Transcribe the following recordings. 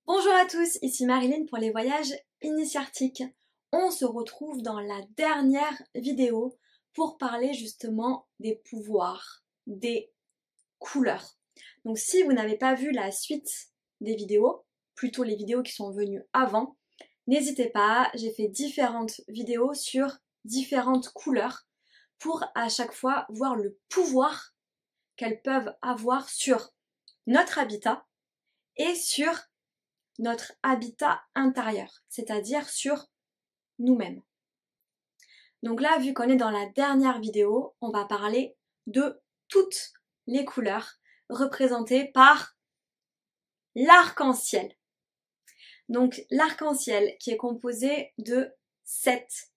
Bonjour à tous, ici Marilyn pour les voyages initiatiques. On se retrouve dans la dernière vidéo pour parler justement des pouvoirs, des couleurs. Donc si vous n'avez pas vu la suite des vidéos, plutôt les vidéos qui sont venues avant, n'hésitez pas, j'ai fait différentes vidéos sur différentes couleurs pour à chaque fois voir le pouvoir qu'elles peuvent avoir sur notre habitat et sur notre habitat intérieur, c'est-à-dire sur nous-mêmes. Donc là, vu qu'on est dans la dernière vidéo, on va parler de toutes les couleurs représentées par l'arc-en-ciel. Donc l'arc-en-ciel qui est composé de 7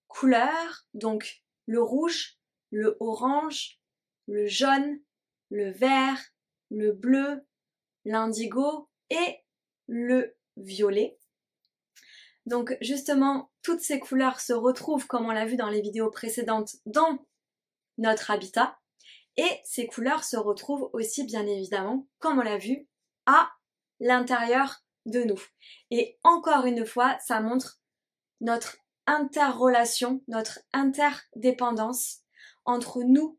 couleurs, donc le rouge, le orange, le jaune, le vert, le bleu, l'indigo et le violet. Donc justement, toutes ces couleurs se retrouvent, comme on l'a vu dans les vidéos précédentes, dans notre habitat. Et ces couleurs se retrouvent aussi, bien évidemment, comme on l'a vu, à l'intérieur de nous. Et encore une fois, ça montre notre interrelation, notre interdépendance entre nous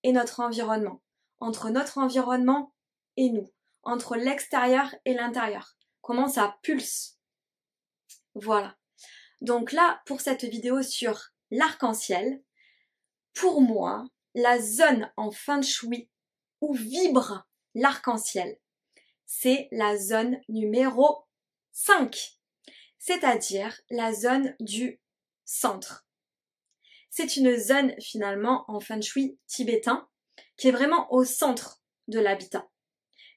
et notre environnement, entre notre environnement et nous, entre l'extérieur et l'intérieur. Comment ça pulse. Voilà. Donc là, pour cette vidéo sur l'arc-en-ciel, pour moi, la zone en feng shui où vibre l'arc-en-ciel, c'est la zone numéro 5, c'est-à-dire la zone du centre. C'est une zone finalement en feng shui tibétain qui est vraiment au centre de l'habitat.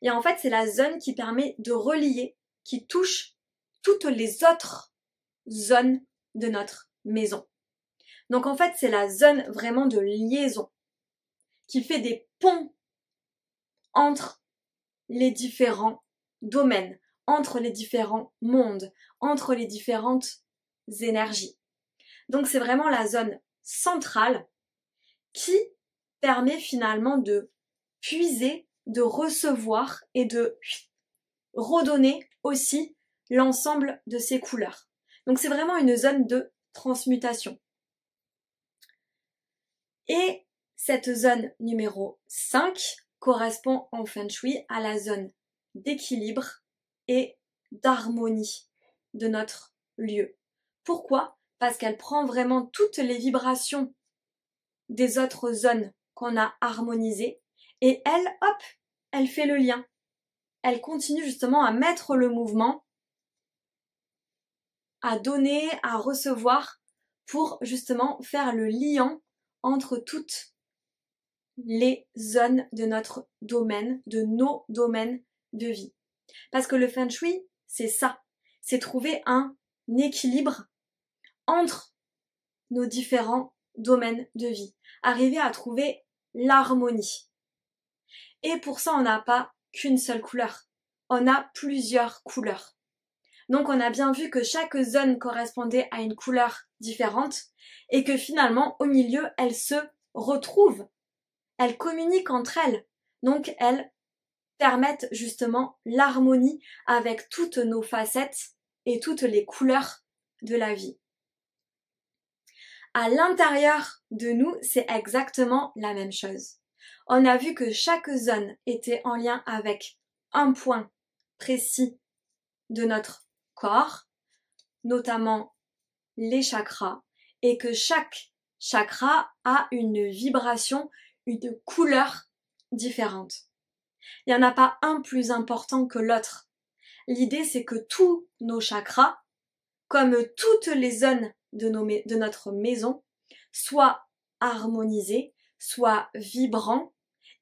Et en fait, c'est la zone qui permet de relier, qui touche toutes les autres zones de notre maison. Donc en fait, c'est la zone vraiment de liaison qui fait des ponts entre les différents domaines, entre les différents mondes, entre les différentes énergies. Donc c'est vraiment la zone centrale qui permet finalement de puiser, de recevoir et de redonner aussi l'ensemble de ces couleurs. Donc c'est vraiment une zone de transmutation. Et cette zone numéro 5 correspond en feng shui à la zone d'équilibre et d'harmonie de notre lieu. Pourquoi? Parce qu'elle prend vraiment toutes les vibrations des autres zones qu'on a harmonisées et elle, hop, elle fait le lien. Elle continue justement à mettre le mouvement, à donner, à recevoir pour justement faire le lien entre toutes les zones de notre domaine, de nos domaines de vie. Parce que le feng shui, c'est ça, c'est trouver un équilibre entre nos différents domaines de vie, arriver à trouver l'harmonie. Et pour ça, on n'a pas qu'une seule couleur, on a plusieurs couleurs. Donc on a bien vu que chaque zone correspondait à une couleur différente et que finalement au milieu elles se retrouvent, elles communiquent entre elles, donc elles permettent justement l'harmonie avec toutes nos facettes et toutes les couleurs de la vie. À l'intérieur de nous, c'est exactement la même chose. On a vu que chaque zone était en lien avec un point précis de notre corps, notamment les chakras, et que chaque chakra a une vibration, une couleur différente. Il n'y en a pas un plus important que l'autre. L'idée, c'est que tous nos chakras, comme toutes les zones de notre maison, soient harmonisés, soient vibrants,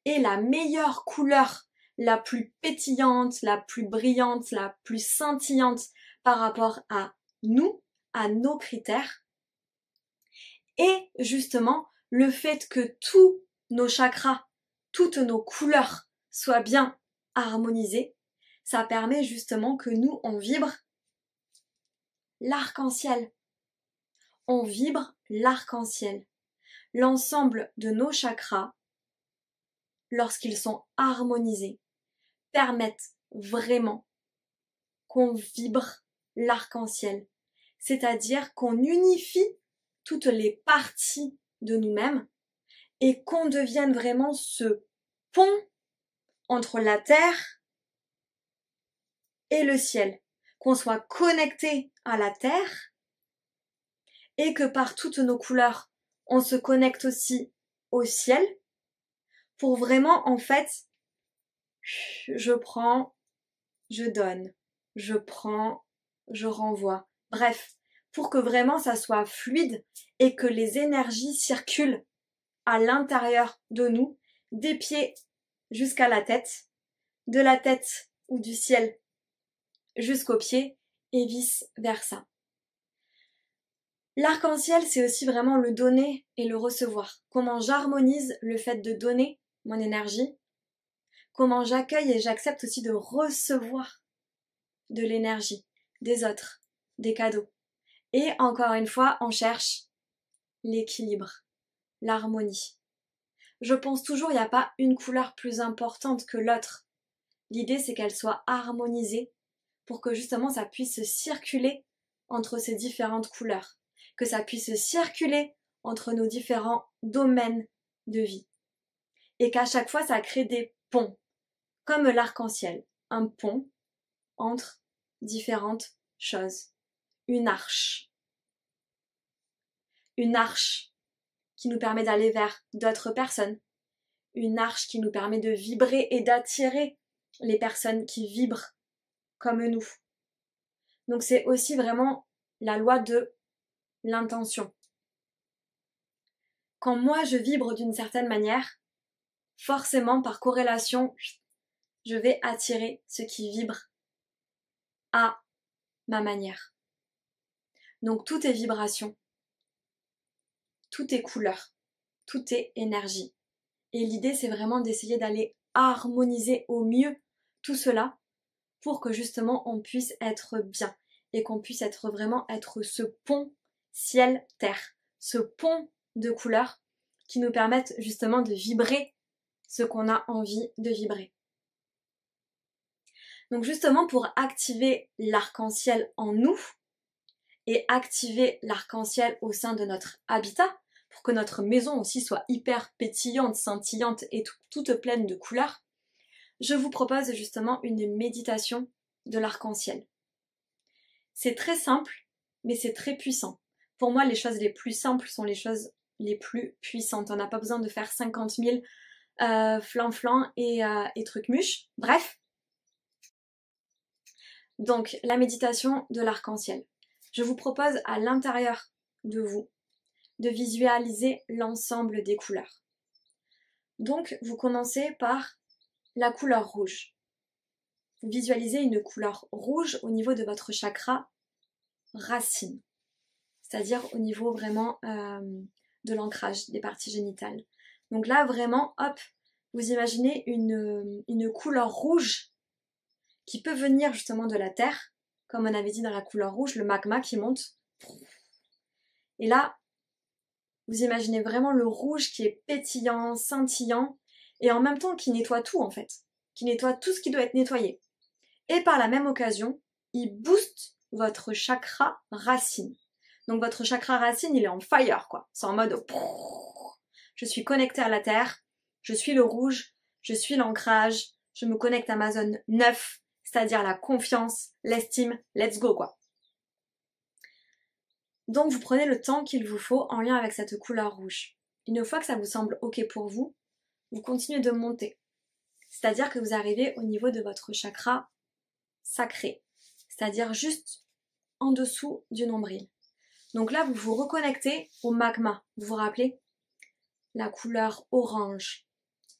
et la meilleure couleur, la plus pétillante, la plus brillante, la plus scintillante par rapport à nous, à nos critères. Et justement, le fait que tous nos chakras, toutes nos couleurs soient bien harmonisées, ça permet justement que nous, on vibre l'arc-en-ciel. On vibre l'arc-en-ciel. L'ensemble de nos chakras, lorsqu'ils sont harmonisés, permettent vraiment qu'on vibre l'arc-en-ciel. C'est-à-dire qu'on unifie toutes les parties de nous-mêmes et qu'on devienne vraiment ce pont entre la terre et le ciel. Qu'on soit connecté à la terre et que par toutes nos couleurs, on se connecte aussi au ciel pour vraiment, en fait, je prends, je donne, je prends, je renvoie. Bref, pour que vraiment ça soit fluide et que les énergies circulent à l'intérieur de nous, des pieds jusqu'à la tête, de la tête ou du ciel jusqu'aux pieds et vice versa. L'arc-en-ciel, c'est aussi vraiment le donner et le recevoir. Comment j'harmonise le fait de donner mon énergie, comment j'accueille et j'accepte aussi de recevoir de l'énergie des autres, des cadeaux. Et encore une fois, on cherche l'équilibre, l'harmonie. Je pense toujours il n'y a pas une couleur plus importante que l'autre. L'idée, c'est qu'elle soit harmonisée pour que justement ça puisse circuler entre ces différentes couleurs, que ça puisse circuler entre nos différents domaines de vie. Et qu'à chaque fois, ça crée des ponts, comme l'arc-en-ciel, un pont entre différentes choses. Une arche. Une arche qui nous permet d'aller vers d'autres personnes. Une arche qui nous permet de vibrer et d'attirer les personnes qui vibrent comme nous. Donc c'est aussi vraiment la loi de l'intention. Quand moi je vibre d'une certaine manière, forcément par corrélation, je vais attirer ce qui vibre à ma manière. Donc tout est vibration, tout est couleur, tout est énergie. Et l'idée c'est vraiment d'essayer d'aller harmoniser au mieux tout cela pour que justement on puisse être bien et qu'on puisse être ce pont ciel-terre, ce pont de couleurs qui nous permettent justement de vibrer ce qu'on a envie de vibrer. Donc justement pour activer l'arc-en-ciel en nous et activer l'arc-en-ciel au sein de notre habitat, pour que notre maison aussi soit hyper pétillante, scintillante et toute pleine de couleurs, je vous propose justement une méditation de l'arc-en-ciel. C'est très simple, mais c'est très puissant. Pour moi, les choses les plus simples sont les choses les plus puissantes. On n'a pas besoin de faire 50 000 flan-flan et trucs-muches. Bref. Donc, la méditation de l'arc-en-ciel. Je vous propose à l'intérieur de vous de visualiser l'ensemble des couleurs. Donc, vous commencez par la couleur rouge. Vous visualisez une couleur rouge au niveau de votre chakra racine, c'est-à-dire au niveau vraiment de l'ancrage des parties génitales. Donc là, vraiment, hop, vous imaginez une couleur rouge qui peut venir justement de la terre, comme on avait dit dans la couleur rouge, le magma qui monte. Et là, vous imaginez vraiment le rouge qui est pétillant, scintillant, et en même temps qui nettoie tout en fait, qui nettoie tout ce qui doit être nettoyé. Et par la même occasion, il booste votre chakra racine. Donc votre chakra racine, il est en fire quoi. C'est en mode je suis connecté à la terre, je suis le rouge, je suis l'ancrage, je me connecte à ma zone 9, c'est-à-dire la confiance, l'estime, let's go quoi. Donc vous prenez le temps qu'il vous faut en lien avec cette couleur rouge. Une fois que ça vous semble ok pour vous, vous continuez de monter. C'est-à-dire que vous arrivez au niveau de votre chakra sacré, c'est-à-dire juste en dessous du nombril. Donc là, vous vous reconnectez au magma. Vous vous rappelez? La couleur orange,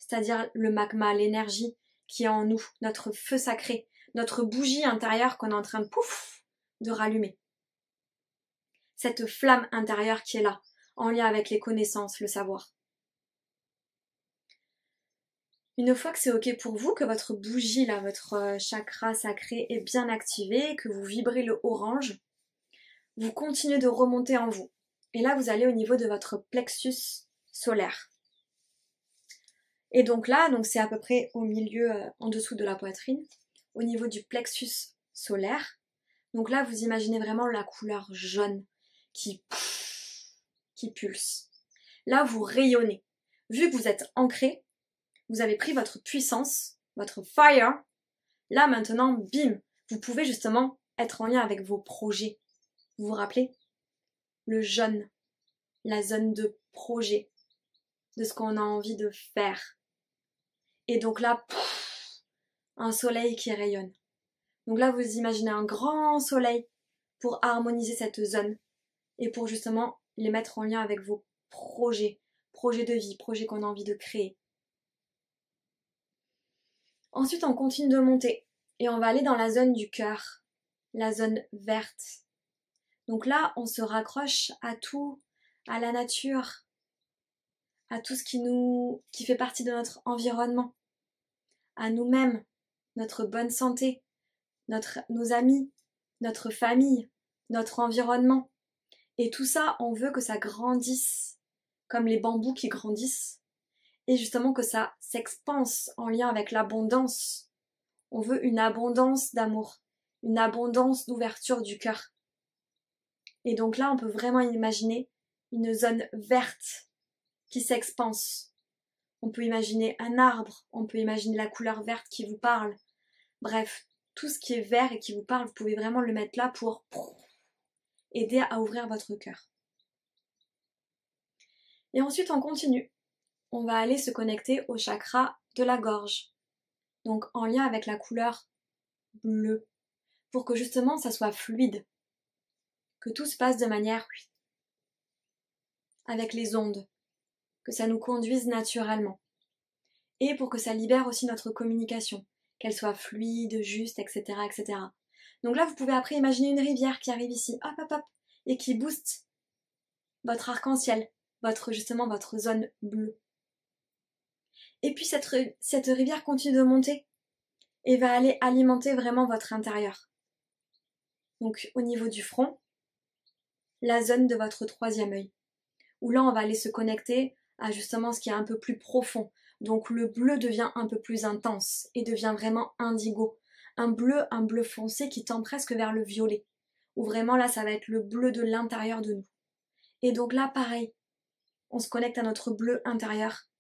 c'est-à-dire le magma, l'énergie qui est en nous, notre feu sacré, notre bougie intérieure qu'on est en train de rallumer. Cette flamme intérieure qui est là, en lien avec les connaissances, le savoir. Une fois que c'est ok pour vous, que votre bougie, là, votre chakra sacré est bien activé, que vous vibrez le orange, vous continuez de remonter en vous. Et là, vous allez au niveau de votre plexus solaire. Et donc là, c'est à peu près au milieu, en dessous de la poitrine, au niveau du plexus solaire. Donc là, vous imaginez vraiment la couleur jaune qui pulse. Là, vous rayonnez. Vu que vous êtes ancré, vous avez pris votre puissance, votre fire. Là, maintenant, bim, vous pouvez justement être en lien avec vos projets. Vous vous rappelez? Le jaune, la zone de projet, de ce qu'on a envie de faire. Et donc là, un soleil qui rayonne. Donc là, vous imaginez un grand soleil pour harmoniser cette zone et pour justement les mettre en lien avec vos projets, projets de vie, projets qu'on a envie de créer. Ensuite, on continue de monter et on va aller dans la zone du cœur, la zone verte. Donc là, on se raccroche à tout, à la nature, à tout ce qui fait partie de notre environnement, à nous-mêmes, notre bonne santé, nos amis, notre famille, notre environnement. Et tout ça, on veut que ça grandisse, comme les bambous qui grandissent, et justement que ça s'expanse en lien avec l'abondance. On veut une abondance d'amour, une abondance d'ouverture du cœur. Et donc là, on peut vraiment imaginer une zone verte qui s'expanse. On peut imaginer un arbre, on peut imaginer la couleur verte qui vous parle. Bref, tout ce qui est vert et qui vous parle, vous pouvez vraiment le mettre là pour aider à ouvrir votre cœur. Et ensuite, on continue. On va aller se connecter au chakra de la gorge. Donc en lien avec la couleur bleue. Pour que justement ça soit fluide. Que tout se passe de manière avec les ondes. Que ça nous conduise naturellement. Et pour que ça libère aussi notre communication. Qu'elle soit fluide, juste, etc., etc. Donc là, vous pouvez après imaginer une rivière qui arrive ici, hop, hop, hop, et qui booste votre arc-en-ciel, justement votre zone bleue. Et puis cette rivière continue de monter et va aller alimenter vraiment votre intérieur. Donc au niveau du front, la zone de votre troisième œil, où là on va aller se connecter à justement ce qui est un peu plus profond. Donc le bleu devient un peu plus intense et devient vraiment indigo. Un bleu foncé qui tend presque vers le violet. Où vraiment là ça va être le bleu de l'intérieur de nous. Et donc là pareil, on se connecte à notre bleu intérieur.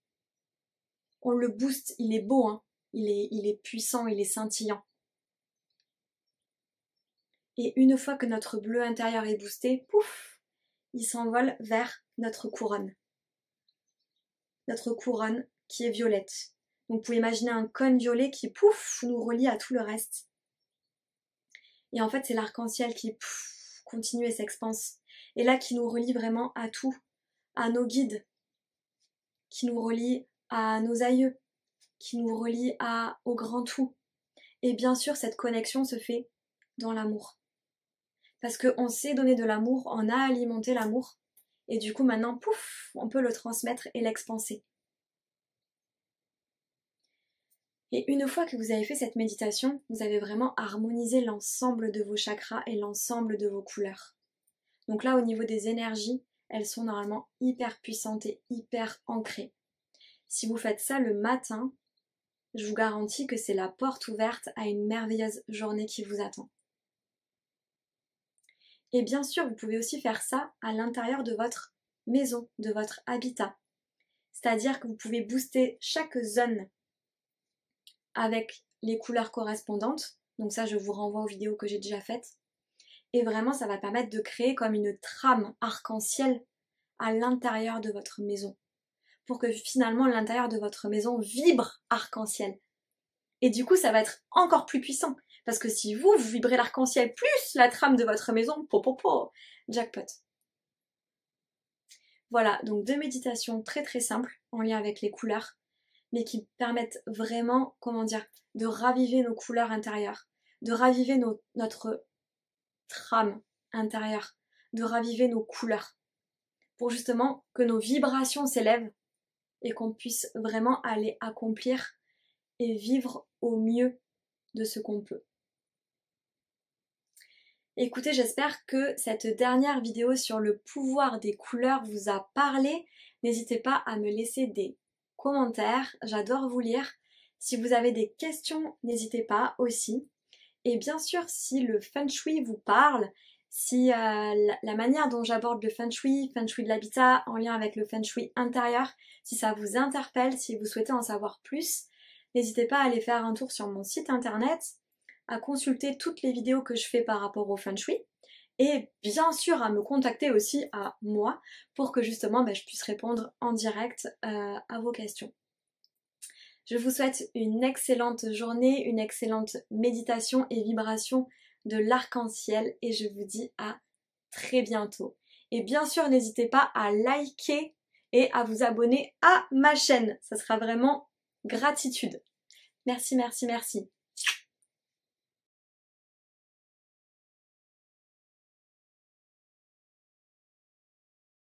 On le booste, il est beau, hein. Il est puissant, il est scintillant. Et une fois que notre bleu intérieur est boosté, pouf, il s'envole vers notre couronne. Notre couronne qui est violette. Donc vous pouvez imaginer un cône violet qui, pouf, nous relie à tout le reste. Et en fait, c'est l'arc-en-ciel qui, pouf, continue et s'expanse. Et là, qui nous relie vraiment à tout, à nos guides, qui nous relie à nos aïeux, qui nous relie au grand tout. Et bien sûr, cette connexion se fait dans l'amour. Parce qu'on sait donner de l'amour, on a alimenté l'amour, et du coup maintenant, pouf, on peut le transmettre et l'expanser. Et une fois que vous avez fait cette méditation, vous avez vraiment harmonisé l'ensemble de vos chakras et l'ensemble de vos couleurs. Donc là, au niveau des énergies, elles sont normalement hyper puissantes et hyper ancrées. Si vous faites ça le matin, je vous garantis que c'est la porte ouverte à une merveilleuse journée qui vous attend. Et bien sûr, vous pouvez aussi faire ça à l'intérieur de votre maison, de votre habitat. C'est-à-dire que vous pouvez booster chaque zone avec les couleurs correspondantes. Donc ça, je vous renvoie aux vidéos que j'ai déjà faites. Et vraiment, ça va permettre de créer comme une trame arc-en-ciel à l'intérieur de votre maison. Pour que finalement, l'intérieur de votre maison vibre arc-en-ciel. Et du coup, ça va être encore plus puissant. Parce que si vous vibrez l'arc-en-ciel plus la trame de votre maison, jackpot. Voilà, donc 2 méditations très très simples en lien avec les couleurs, mais qui permettent vraiment, de raviver nos couleurs intérieures, de raviver notre trame intérieure, de raviver nos couleurs, pour justement que nos vibrations s'élèvent et qu'on puisse vraiment aller accomplir et vivre au mieux de ce qu'on peut. Écoutez, j'espère que cette dernière vidéo sur le pouvoir des couleurs vous a parlé. N'hésitez pas à me laisser des commentaires, j'adore vous lire. Si vous avez des questions, n'hésitez pas aussi. Et bien sûr, si le Feng Shui vous parle, si la manière dont j'aborde le Feng Shui de l'habitat en lien avec le Feng Shui intérieur, si ça vous interpelle, si vous souhaitez en savoir plus, n'hésitez pas à aller faire un tour sur mon site internet, à consulter toutes les vidéos que je fais par rapport au Feng Shui, et bien sûr à me contacter aussi à moi pour que justement je puisse répondre en direct à vos questions. Je vous souhaite une excellente journée, une excellente méditation et vibration de l'arc-en-ciel et je vous dis à très bientôt. Et bien sûr, n'hésitez pas à liker et à vous abonner à ma chaîne. Ça sera vraiment gratitude. Merci, merci, merci.